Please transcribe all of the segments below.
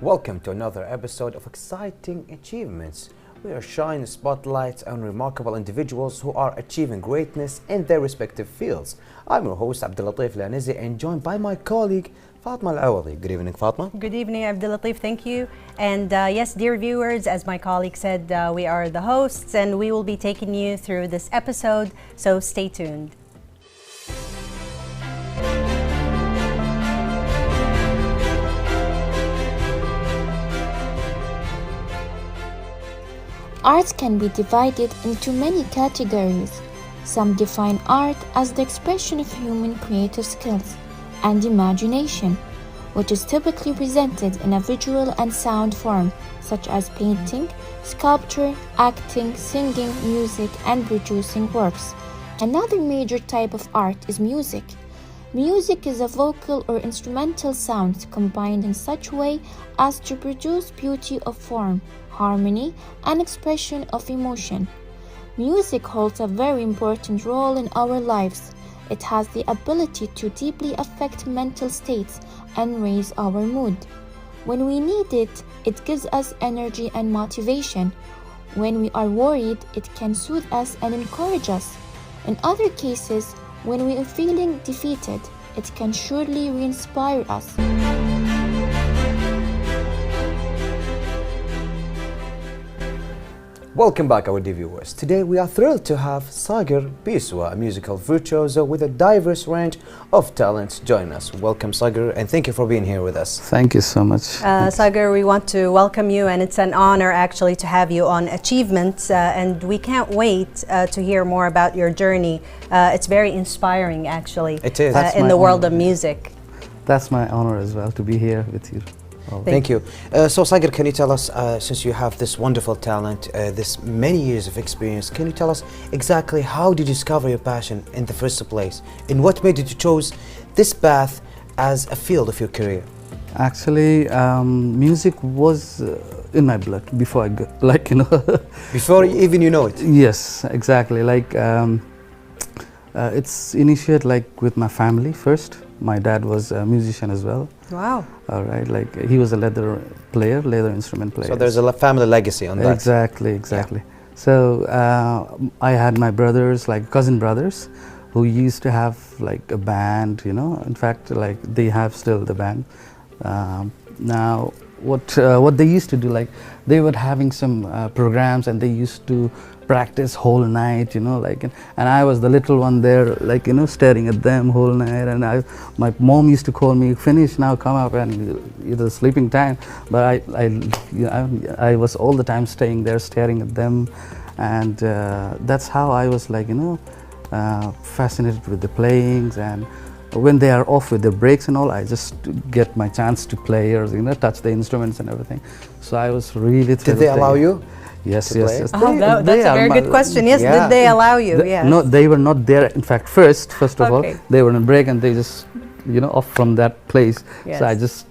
Welcome to another episode of Exciting Achievements. We are shining spotlights on remarkable individuals who are achieving greatness in their respective fields. I'm your host Abdulatif Lanizi and joined by my colleague Fatma Al-Awadi. Good evening, Fatma. Good evening, Abdulatif. Thank you. And yes, dear viewers, as my colleague said, we are the hosts and we will be taking you through this episode, so stay tuned. Art can be divided into many categories. Some define art as the expression of human creative skills and imagination, which is typically presented in a visual and sound form, such as painting, sculpture, acting, singing, music, and producing works. Another major type of art is music. Music is a vocal or instrumental sound combined in such way as to produce beauty of form, harmony, and expression of emotion. Music holds a very important role in our lives. It has the ability to deeply affect mental states and raise our mood. When we need it, it gives us energy and motivation. When we are worried, it can soothe us and encourage us. In other cases, when we are feeling defeated, it can surely re-inspire us. Welcome back, our dear viewers. Today we are thrilled to have Sagar, a musical virtuoso with a diverse range of talents, join us. Welcome, Sagar, and thank you for being here with us. Thank you so much. Sagar, we want to welcome you, and it's an honor actually to have you on Achievements, and we can't wait to hear more about your journey. It's very inspiring, actually. It is. In the world of music. That's my honor as well, to be here with you. Thank you. So Sagar, can you tell us, since you have this wonderful talent, this many years of experience, can you tell us exactly how did you discover your passion in the first place? And what made you to choose this path as a field of your career? Actually, music was in my blood before I got, Before even you know it? Yes, exactly. It's initiated with my family first. My dad was a musician as well. Wow. All right, he was a leather instrument player. So there's a family legacy on that. Exactly. Yeah. So I had my brothers, cousin brothers, who used to have a band, In fact, they have still the band. Now, what they used to do, they were having some programs, and they used to practice whole night, and I was the little one there, staring at them whole night. And my mom used to call me, finish now, come up, and it's sleeping time. But I was all the time staying there, staring at them, and that's how I was fascinated with the playings. And when they are off with their breaks and all, I just get my chance to play or touch the instruments and everything. So I was really thrilled. Did they allow you? Yes. That's a very good question. Yes, yeah. Did they allow you? Yes. No, they were not there. In fact, first of all, they were on break, and they just, off from that place. Yes. So I just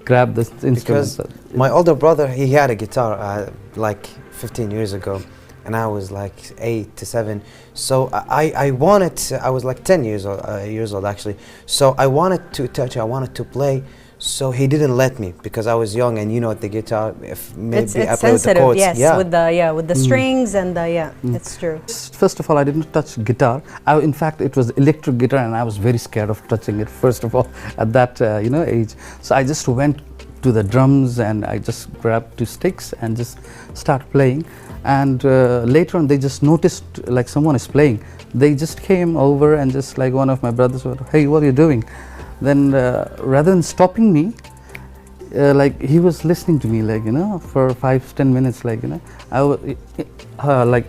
grabbed this instrument. Because my older brother, he had a guitar 15 years ago, and I was 8 to 7. So I was 10 years old actually. So I wanted to touch, I wanted to play. So he didn't let me because I was young, and the guitar, if maybe it's I play sensitive, with the chords, yes, with the strings and it's true. First of all, I didn't touch guitar. In fact, it was electric guitar, and I was very scared of touching it. First of all, at that age, so I just went to the drums, and I just grabbed 2 sticks and just start playing. And later on, they just noticed someone is playing. They just came over, and just one of my brothers were, "Hey, what are you doing?" Then rather than stopping me, he was listening to me, for 5-10 minutes,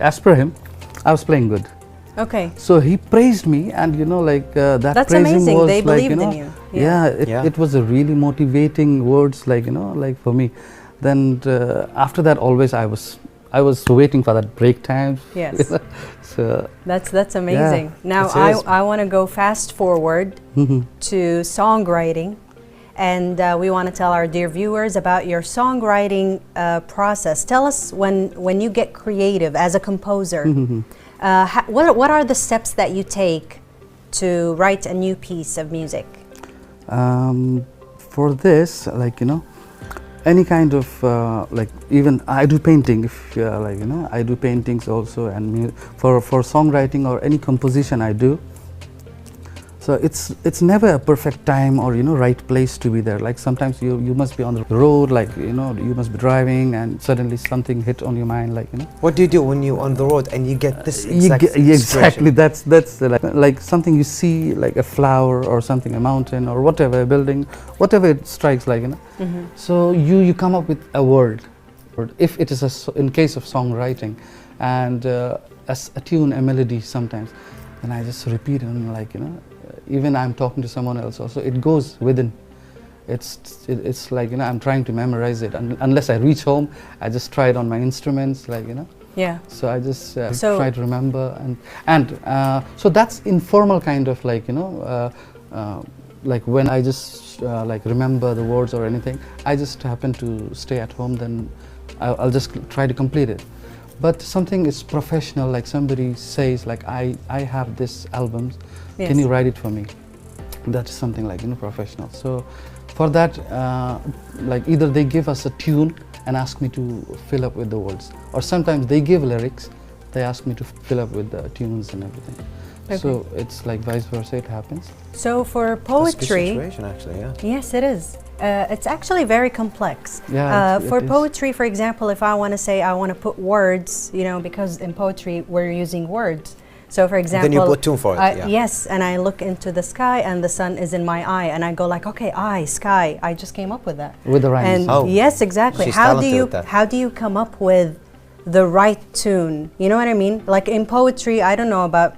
as per him, I was playing good. Okay. So he praised me, and that That's praising amazing. was They believed in you. It was a really motivating words, for me. Then after that, always I was waiting for that break time. Yes. So that's amazing. Yeah, now I want to go fast forward to songwriting, and we want to tell our dear viewers about your songwriting process. Tell us when you get creative as a composer, what are the steps that you take to write a new piece of music? For this, any kind of like, even I do painting, if like, you know, I do paintings also, and for songwriting or any composition I do. So it's never a perfect time or, you know, right place to be there. Like sometimes you must be on the road, like, you know, you must be driving and suddenly something hit on your mind, like, you know. What do you do when you're on the road and you get this exact exactly, that's like something you see, like a flower or something, a mountain or whatever, a building, whatever it strikes, like, you know. So you come up with a word, or if it is in case of songwriting, and as a tune, a melody sometimes, and I just repeat it, and like, you know, even I'm talking to someone else also, it goes within. It's like, you know, I'm trying to memorize it, unless I reach home, I just try it on my instruments, like, you know. Yeah. So I just try to remember, and so that's informal kind of, like, you know, like when I just like remember the words or anything, I just happen to stay at home, then I'll just try to complete it. But something is professional, like somebody says, like, I have this album, Yes. Can you write it for me? That's something like, you know, professional. So for that, like either they give us a tune and ask me to fill up with the words, or sometimes they give lyrics, they ask me to fill up with the tunes and everything. Okay. So it's like vice versa, it happens. So for That's a good poetry, situation, actually, yeah. yes, it is. It's actually very complex. Yeah, for it is. poetry, for example, if I want to say I want to put words, you know, because in poetry we're using words. So for example, Then you put tune for it, yeah. Yes, and I look into the sky and the sun is in my eye, and I go like, okay, eye, sky. I just came up with that. With the rhymes. And Oh, yes, exactly. she's How do talented you with that. how do you come up with the right tune? You know what I mean? Like in poetry, I don't know about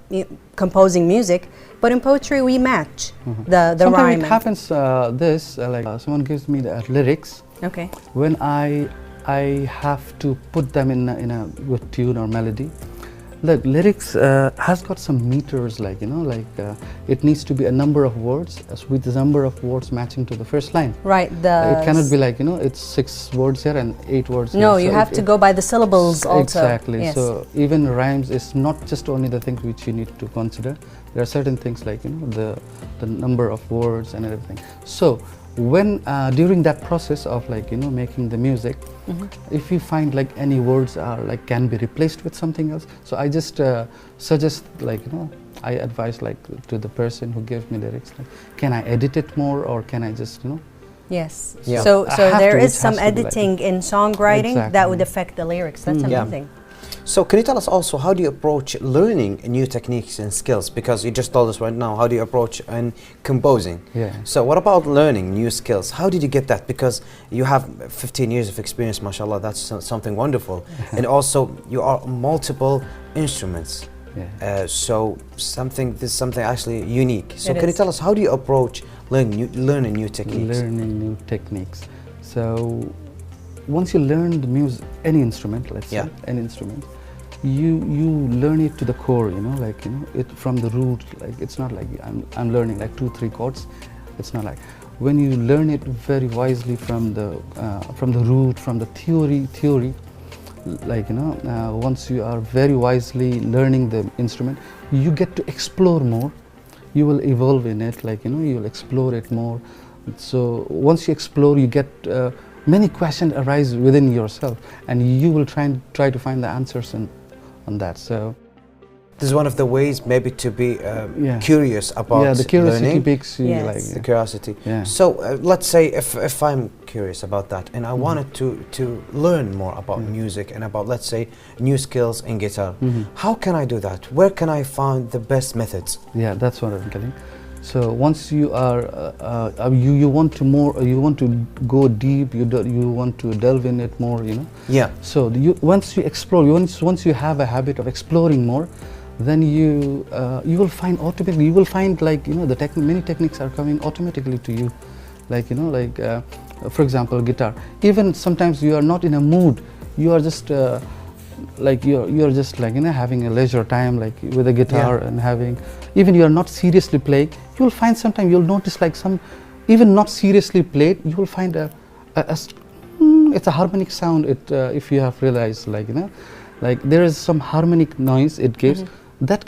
composing music, but in poetry we match the Sometimes rhyme. it happens like someone gives me the lyrics. Okay. When I have to put them in a good tune or melody. Look, lyrics has got some meters, like, you know, like it needs to be a number of words, with the number of words matching to the first line. Right. It cannot be like, you know, it's 6 words here and 8 words here. No, So you have to go by the syllables also. Exactly. Yes. So even rhymes is not just only the things which you need to consider. There are certain things like, you know, the number of words and everything. So when during that process of, like, you know, making the music, if you find like any words are like can be replaced with something else, so I just suggest, like, you know, I advise, like, to the person who gives me lyrics, like, can I edit it more, or can I just, you know. Yes. Yeah. So I have there to, is it some has to be like editing in songwriting that Exactly. would affect the lyrics. That's Yeah. amazing. So can you tell us also, how do you approach learning new techniques and skills? Because you just told us right now, how do you approach and composing? Yeah. So what about learning new skills? How did you get that? Because you have 15 years of experience, mashallah, that's something wonderful. And also you are multiple instruments. Yeah. So this is something actually unique. So It can you is. tell us, how do you approach learning new techniques? Learning new techniques. So once you learn the music, any instrument, let's Yeah. say, any instrument, you learn it to the core, you know, like, you know, it from the root. Like, it's not like I'm learning like 2-3 chords. It's not like, when you learn it very wisely from the root, from the theory, like, you know, once you are very wisely learning the instrument, you get to explore more. You will evolve in it, like, you know, you'll explore it more. So once you explore, you get many questions arise within yourself, and you will try to find the answers on that. So This is one of the ways maybe to be Yeah. curious about yeah, the curiosity learning. makes you Yes. like The curiosity. Yeah. So let's say if I'm curious about that and I wanted to learn more about music and about, let's say, new skills in guitar, how can I do that? Where can I find the best methods? Yeah, that's what I'm telling. So once you are you want to go deep, you want to delve in it more, you know. Yeah. So once you explore, once you have a habit of exploring more, then you will find automatically. You will find, like, you know, many techniques are coming automatically to you, like, you know, like for example, guitar. Even sometimes you are not in a mood. You are just like you're just, like, you know, having a leisure time, like with a guitar, and having, even you are not seriously playing. You will find sometimes you'll notice, like, some even not seriously played, you will find it's a harmonic sound. If you have realized, like, you know, like there is some harmonic noise it gives. that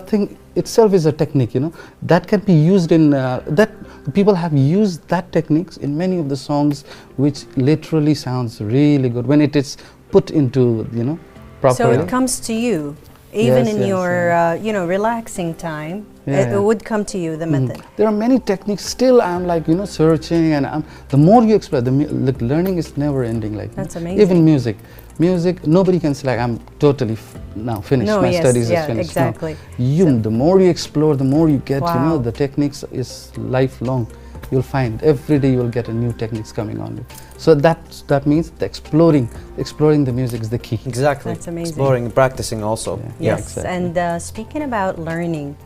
thing itself is a technique, you know, that can be used in that people have used that techniques in many of the songs, which literally sounds really good when it is put into, you know, properly. So it comes to you, even Yes, in yes, your you know, relaxing time. Yeah, It would come to you, the method. There are many techniques. Still, I'm like, you know, searching, and the more you explore, like, learning is never ending. Like, That's amazing. Even music, nobody can say like, I'm totally now finished. No, My yes, studies yeah, is finished. exactly. No. The more you explore, the more you get. You know, Wow. the techniques is lifelong. You'll find every day you will get a new techniques coming on you. So that means the exploring the music is the key. Exactly. That's amazing. Exploring and practicing also. Yeah. Yes, exactly. and speaking about learning,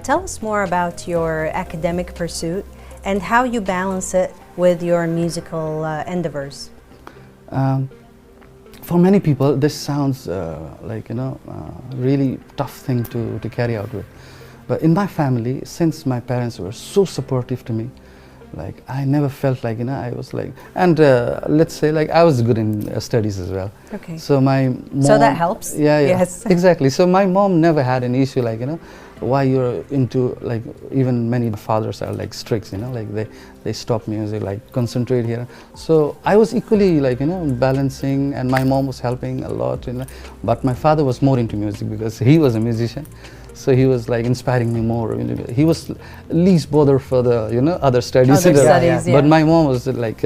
tell us more about your academic pursuit and how you balance it with your musical endeavors. For many people, this sounds like, you know, really tough thing to carry out with. But in my family, since my parents were so supportive to me, like, I never felt like, you know, I was like, and let's say like I was good in studies as well. Okay. So my mom, So that helps? Yeah, yeah. Yes. Exactly. So my mom never had an issue like, you know, why you're into, like, even many fathers are like strict, you know, like they stop music, like concentrate here. So I was equally, like, you know, balancing, and my mom was helping a lot, you know, but my father was more into music because he was a musician. So he was like inspiring me more. He was least bothered for the, you know, other studies. Other studies, yeah. But my mom was like,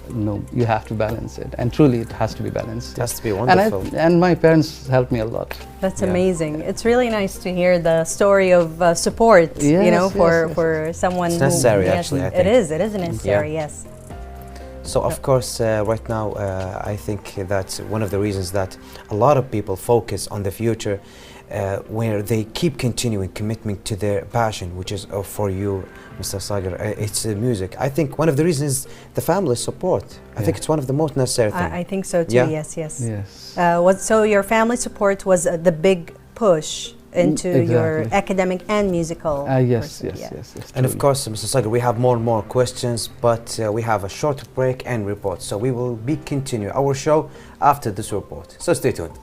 no, you have to balance it, and truly it has to be balanced. It has to be wonderful. And my parents helped me a lot. That's Yeah. amazing. It's really nice to hear the story of support, you Yes, know, yes, yes. for someone It's necessary, who... actually, I It think. is necessary, yes. So of course, right now, I think that's one of the reasons that a lot of people focus on the future, where they keep continuing commitment to their passion, which is for you, Mr. Sagar. It's music. I think one of the reasons is the family support. I think it's one of the most necessary things. I think so too, Yeah. yes. Yes. So your family support was the big push into your Exactly. academic and musical Yes, pursuit, yes, yeah. yes. And of truly. course, Mr. Sagar, we have more and more questions, but we have a short break and report. So we will be continue our show after this report. So stay tuned.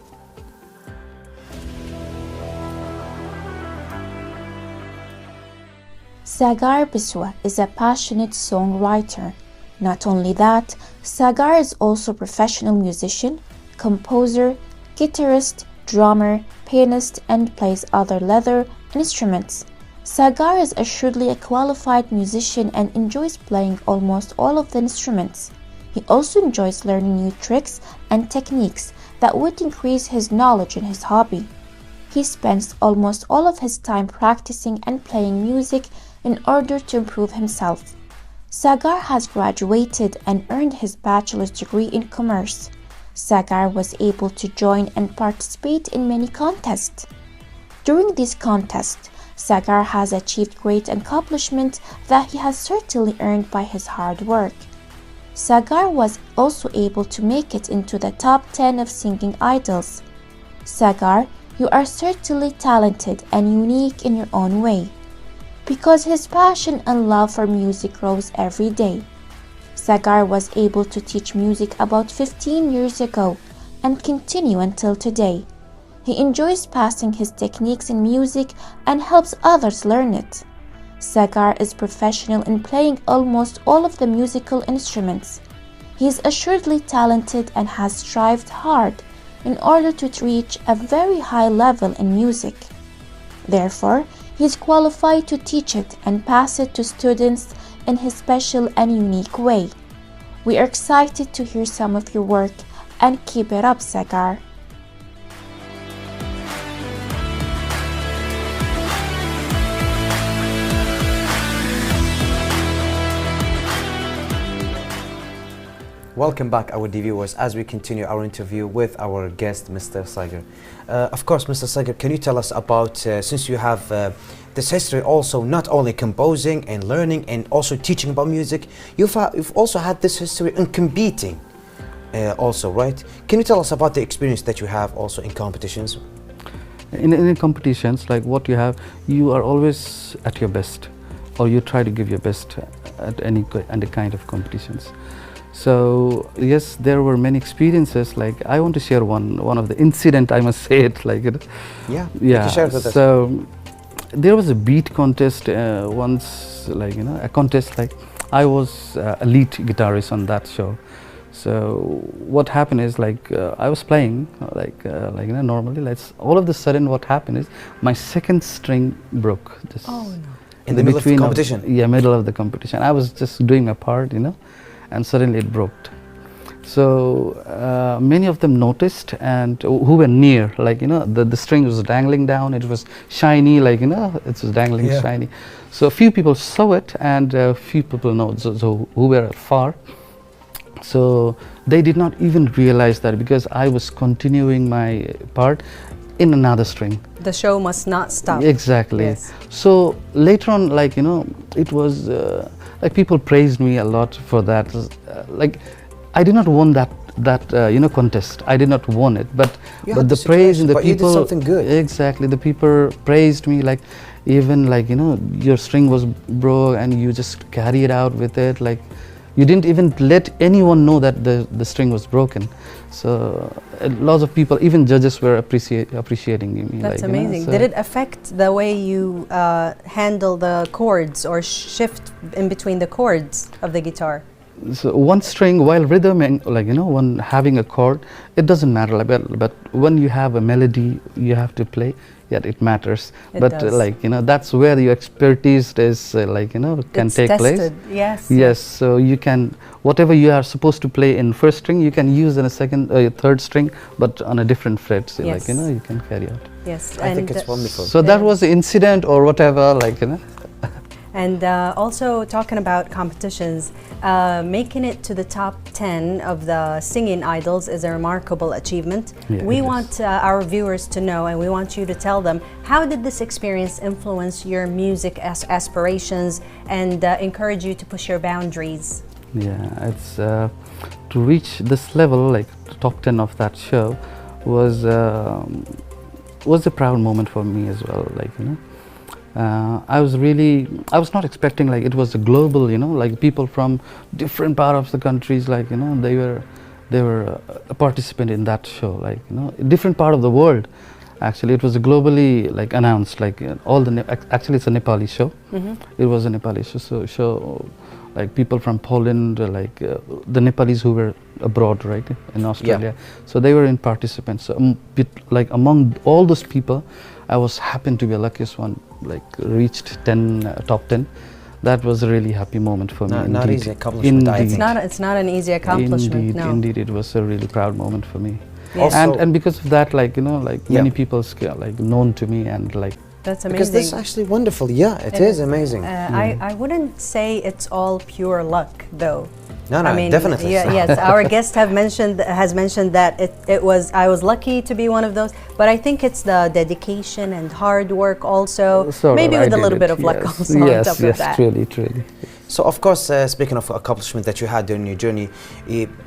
Sagar Biswa is a passionate songwriter. Not only that, Sagar is also a professional musician, composer, guitarist, drummer, pianist, and plays other leather instruments. Sagar is assuredly a qualified musician and enjoys playing almost all of the instruments. He also enjoys learning new tricks and techniques that would increase his knowledge in his hobby. He spends almost all of his time practicing and playing music in order to improve himself. Sagar has graduated and earned his bachelor's degree in commerce. Sagar was able to join and participate in many contests. During these contests, Sagar has achieved great accomplishments that he has certainly earned by his hard work. Sagar was also able to make it into the top 10 of singing idols. Sagar, you are certainly talented and unique in your own way, because his passion and love for music grows every day. Sagar was able to teach music about 15 years ago and continue until today. He enjoys passing his techniques in music and helps others learn it. Sagar is professional in playing almost all of the musical instruments. He is assuredly talented and has strived hard in order to reach a very high level in music. Therefore, he is qualified to teach it and pass it to students in his special and unique way. We are excited to hear some of your work, and keep it up, Sagar. Welcome back, our viewers, as we continue our interview with our guest, Mr. Sagar. Of course, Mr. Sagar, can you tell us about, since you have this history also not only composing and learning and also teaching about music, you've also had this history in competing also, right? Can you tell us about the experience that you have also in competitions? In competitions, like what you have, you are always at your best, or you try to give your best at any kind of competitions. So yes, there were many experiences. Like I want to share one of the incident. I must say it. Like it. Yeah. You can share it with us. So there was a beat contest once. Like a contest. Like I was a lead guitarist on that show. So what happened is like I was playing normally. All of a sudden, what happened is my second string broke. Just Oh no. In the middle of the competition? Yeah, middle of the competition. I was just doing my part, and suddenly it broke. So many of them noticed, and who were near, the string was dangling down. It was shiny, it was dangling shiny. So a few people saw it, and a few people know. So who were far. So they did not even realize that, because I was continuing my part in another string. The show must not stop. Exactly. Yes. So later on, it was like people praised me a lot for that. Like I did not won that contest. I did not won it, but the praise and the but people. You did something good. Exactly. The people praised me, like even your string was broke and you just carry it out with it, like. You didn't even let anyone know that the string was broken. So lots of people, even judges, were appreciating me. That's amazing. Did it affect the way you handle the chords or shift in between the chords of the guitar? So one string, while rhythming, when having a chord, it doesn't matter. But when you have a melody, you have to play. Yeah, it matters. It but does. that's where your expertise is, can It's take tested. place. Yes. Yes. So you can, whatever you are supposed to play in first string, you can use in a second, third string, but on a different fret. So Yes. you can carry out. Yes. I think it's wonderful. So that was the incident or whatever, And also talking about competitions, making it to the top 10 of the singing idols is a remarkable achievement. Yeah, we it want our viewers to know, and we want you to tell them, how did this experience influence your music aspirations and encourage you to push your boundaries? Yeah, it's to reach this level, like the top 10 of that show, was a proud moment for me as well. I was not expecting, like it was a global, like people from different parts of the countries, they were a participant in that show, different part of the world. Actually, it was globally announced, actually it's a Nepali show. Mm-hmm. It was a Nepali show, like people from Poland, the Nepalis who were abroad, right, in Australia. Yeah. So they were in participants. So, among all those people, I was happened to be the luckiest one, reached top 10. That was a really happy moment for me. Not easy accomplishment, I think. It's not an easy accomplishment. Indeed, it was a really proud moment for me. Yes. And because of that, many people known to me, and That's amazing. Because this is actually wonderful. Yeah, it is amazing. I wouldn't say it's all pure luck, though. No, I mean, definitely. Yes, our guest has mentioned that I was lucky to be one of those, but I think it's the dedication and hard work also, maybe with a little bit of luck also on top of that. Yes, truly. So of course, speaking of accomplishment that you had during your journey,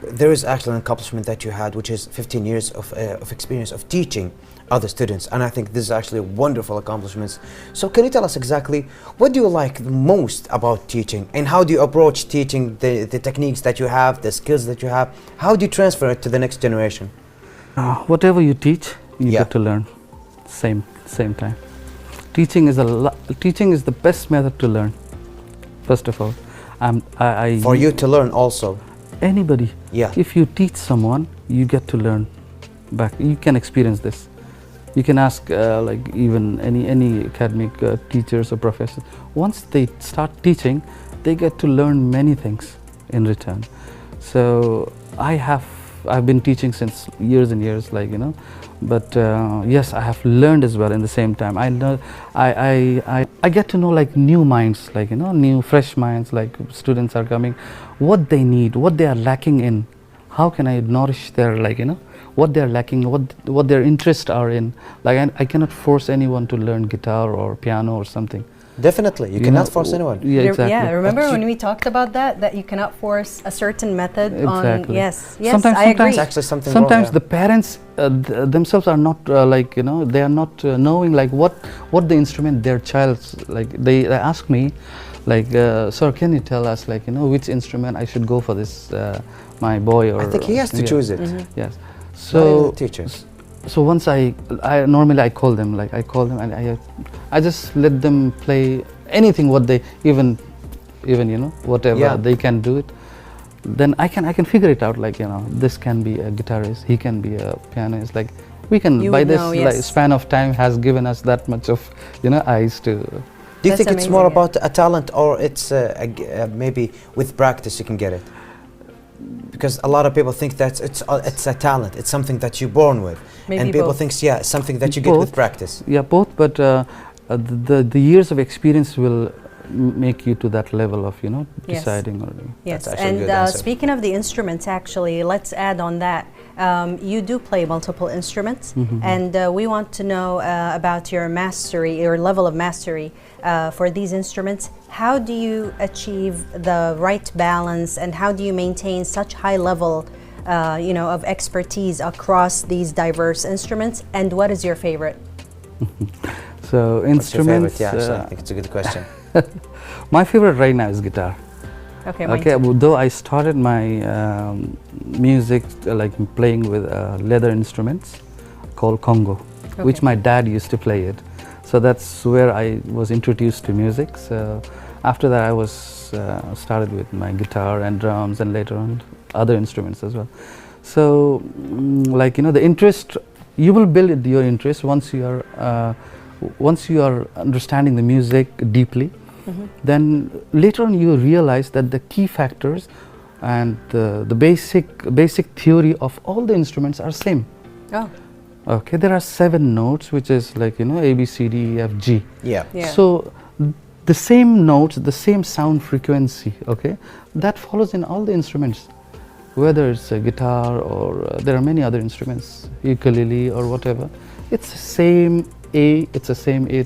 there is actually an accomplishment that you had, which is 15 years of experience of teaching other students, and I think this is actually a wonderful accomplishment. So can you tell us exactly what do you like the most about teaching, and how do you approach teaching, the techniques that you have, the skills that you have, how do you transfer it to the next generation? Whatever you teach, you get to learn. Same time. Teaching is the best method to learn. First of all, for you to learn also. Anybody. Yeah. If you teach someone, you get to learn back. You can experience this. You can ask even any academic teachers or professors. Once they start teaching, they get to learn many things in return. So I've been teaching since years and years, but yes, I have learned as well in the same time. I know I get to know new minds, new fresh minds, students are coming, what they need, what they are lacking in, how can I nourish their what they are lacking, what their interests are in. I cannot force anyone to learn guitar or piano or something. Definitely, you cannot force anyone. Yeah, exactly. Yeah, remember But when we talked about that you cannot force a certain method on, Exactly. yes, Sometimes- I agree. It's actually something Sometimes wrong, the parents themselves are not like, you know, they are not knowing like what the instrument their child's like. They ask me like, sir, can you tell us like, you know, which instrument I should go for this my boy, or I think he has to yeah. choose it. Yes. Not even So the teachers. so once I normally I call them, like I call them and I just let them play anything what they even you know, whatever Yeah. they can do it. Then I can figure it out, like, you know, this can be a guitarist, he can be a pianist, like we can You by would this know, like, yes. span of time has given us that much of, you know, eyes to. Do you That's think it's more amazing, yeah. about a talent, or it's maybe with practice you can get it? Because a lot of people think that it's a talent, it's something that you're born with, Maybe and people both. think it's something that you get with Both. practice. Yeah, both, but the years of experience will make you to that level of, you know, Yes. deciding or. Yes, That's actually a and good answer. speaking of the instruments, actually, let's add on that. You do play multiple instruments, and we want to know about your mastery, your level of mastery for these instruments. How do you achieve the right balance, and how do you maintain such high level, you know, of expertise across these diverse instruments? And what is your favorite? So What's your favorite? instruments. Yeah, actually, I think it's a good question. My favorite right now is guitar. Okay, mine Okay, too. well, though I started my music like playing with leather instruments called Congo, which Okay. my dad used to play it. So that's where I was introduced to music. So after that, I was started with my guitar and drums, and later on other instruments as well. So like, you know, the interest, you will build your interest once you are understanding the music deeply. Then later on you realize that the key factors and the basic theory of all the instruments are same. Oh, Okay, there are 7 notes, which is like, you know, A, B, C, D, E, F, G. Yeah. yeah. So the same notes, the same sound frequency, okay, that follows in all the instruments, whether it's a guitar or there are many other instruments, ukulele or whatever. It's the same A, it's the same A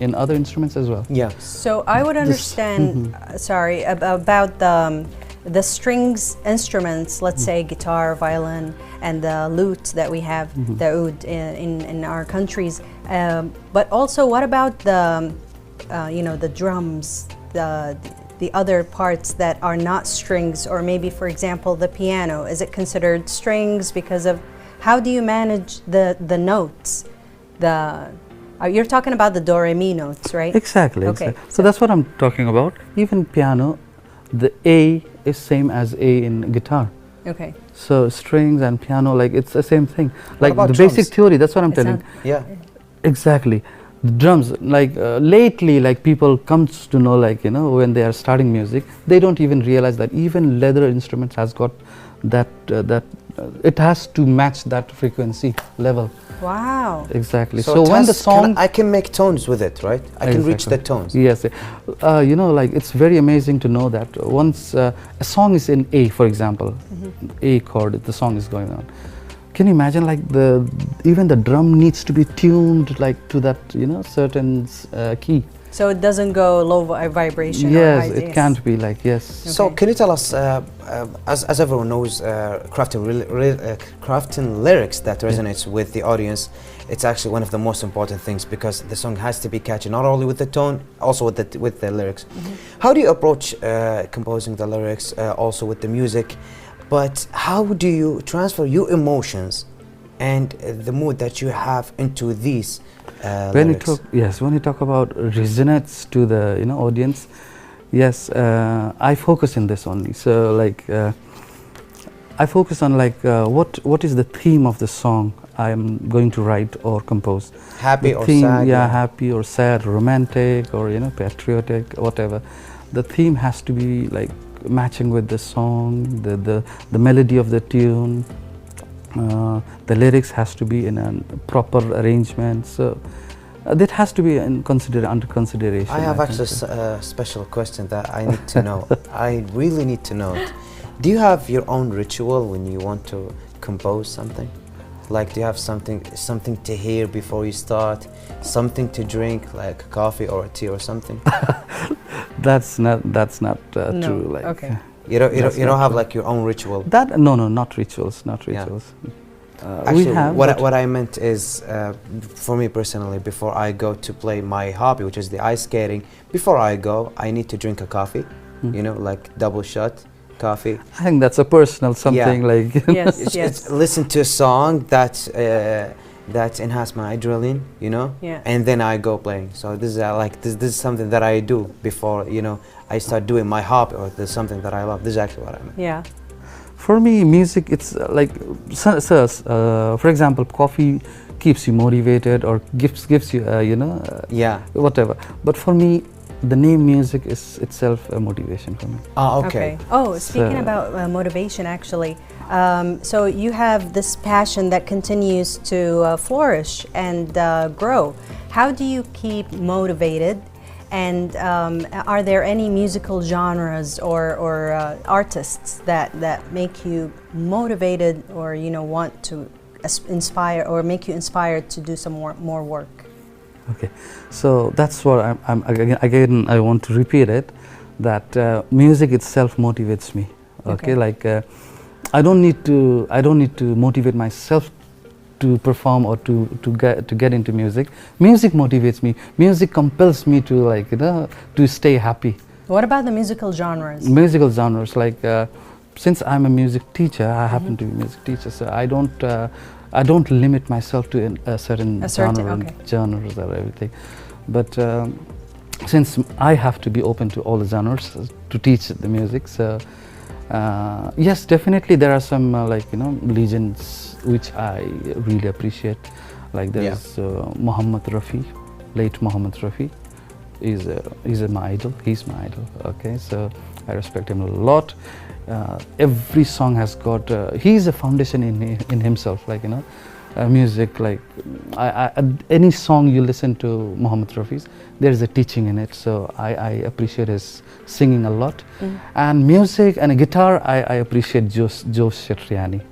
in other instruments as well. Yeah. So I would understand, sorry, about the strings instruments, let's say guitar, violin, and the lute that we have, the oud in our countries. But also, what about the, you know, the drums, the other parts that are not strings, or maybe, for example, the piano? Is it considered strings because of how do you manage the notes? You're talking about the do re mi notes, right? Exactly. Okay, Exactly. So that's what I'm talking about. Even piano, the A is same as A in guitar. Okay. So strings and piano, like it's the same thing. Like about the drums? basic theory, that's what I'm It's telling. not- Yeah. Exactly. The drums, like lately, like people comes to know, like, you know, when they are starting music, they don't even realize that even leather instruments has got that it has to match that frequency level. Wow. Exactly. So, So it when the has- song, I can make tones with it, right? I can reach Exactly. the tones. Yes, you know, like it's very amazing to know that once a song is in A, for example, A chord, the song is going on. Can you imagine, like even the drum needs to be tuned like to that, you know, certain key. So it doesn't go low vibration. or Yes, high, it can't be like, yes. So Okay. can you tell us, as everyone knows, crafting lyrics that resonates with the audience, it's actually one of the most important things, because the song has to be catchy, not only with the tone, also with the lyrics. How do you approach composing the lyrics, also with the music? But how do you transfer your emotions and the mood that you have into these When you lyrics? talk, yes, when you talk about resonates to the, you know, audience, yes, I focus in this only. So like I focus on like what is the theme of the song I am going to write or compose. Happy The or theme, sad? yeah, happy or sad, romantic or, you know, patriotic, whatever. The theme has to be like matching with the song, the melody of the tune. The lyrics has to be in a proper arrangement. So that has to be under consideration. I have think actually so. a special question that I need to know. I really need to know it. Do you have your own ritual when you want to compose something? Like, do you have something to hear before you start? Something to drink, like coffee or a tea or something? That's not No. true. Like, Okay. You That's don't not have true. like your own ritual? that no, not rituals, not Yeah. rituals. Actually, we have what I meant is, for me personally, before I go to play my hobby, which is the ice skating, before I go, I need to drink a coffee, you know, like double shot coffee. I think that's a personal something like. Yes, It's, yes. it's listen to a song that enhance my adrenaline, you know, Yeah. and then I go playing. So this is this is something that I do before, you know, I start doing my hobby or there's something that I love. This is actually what I meant. Yeah. For me, music, it's like, for example, coffee keeps you motivated or gives you, Yeah. whatever. But for me, the name music is itself a motivation for me. Ah, okay. Oh, speaking So- about motivation, actually, so you have this passion that continues to flourish and grow. How do you keep motivated? And are there any musical genres or artists that make you motivated or want to inspire or make you inspired to do some more work? Okay, so that's what I'm again. I want to repeat it, that music itself motivates me. Okay, like I don't need to motivate myself to perform or to get into music. Music motivates me. Music compels me to to stay happy. What about the musical genres? Musical genres, like since I'm a music teacher, I happen to be a music teacher, so I don't limit myself to a certain genre, okay. genres or everything. But since I have to be open to all the genres to teach the music, so yes, definitely there are some legends which I really appreciate. Like there's Muhammad Rafi, late Muhammad Rafi. He's my idol. He's my idol. Okay, so I respect him a lot. Every song has got. He's a foundation in himself. Like music. Like any song you listen to Muhammad Rafi's, there is a teaching in it. So I appreciate his singing a lot. And music and a guitar, I appreciate Josh Shetriani.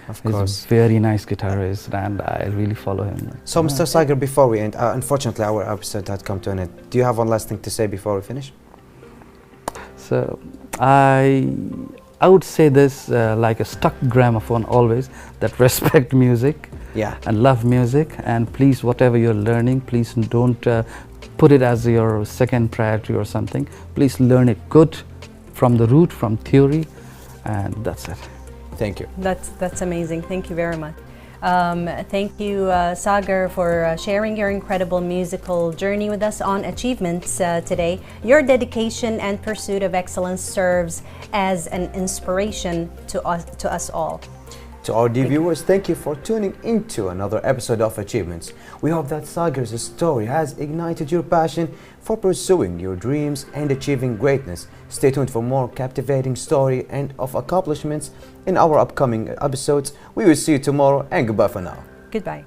Of He's course. a very nice guitarist, and I really follow him. So, Mr. Sagar, before we end, unfortunately, our episode had come to an end. Do you have one last thing to say before we finish? So I would say this like a stuck gramophone always, that respect music Yeah. and love music, and please, whatever you're learning, please don't put it as your second priority or something. Please learn it good from the root, from theory, and that's it. Thank you. That's amazing. Thank you very much. Thank you, Sagar, for sharing your incredible musical journey with us on Achievements today. Your dedication and pursuit of excellence serves as an inspiration to us all. To our dear viewers, thank you for tuning into another episode of Achievements. We hope that Sagar's story has ignited your passion for pursuing your dreams and achieving greatness. Stay tuned for more captivating story and of accomplishments in our upcoming episodes. We will see you tomorrow, and goodbye for now. Goodbye.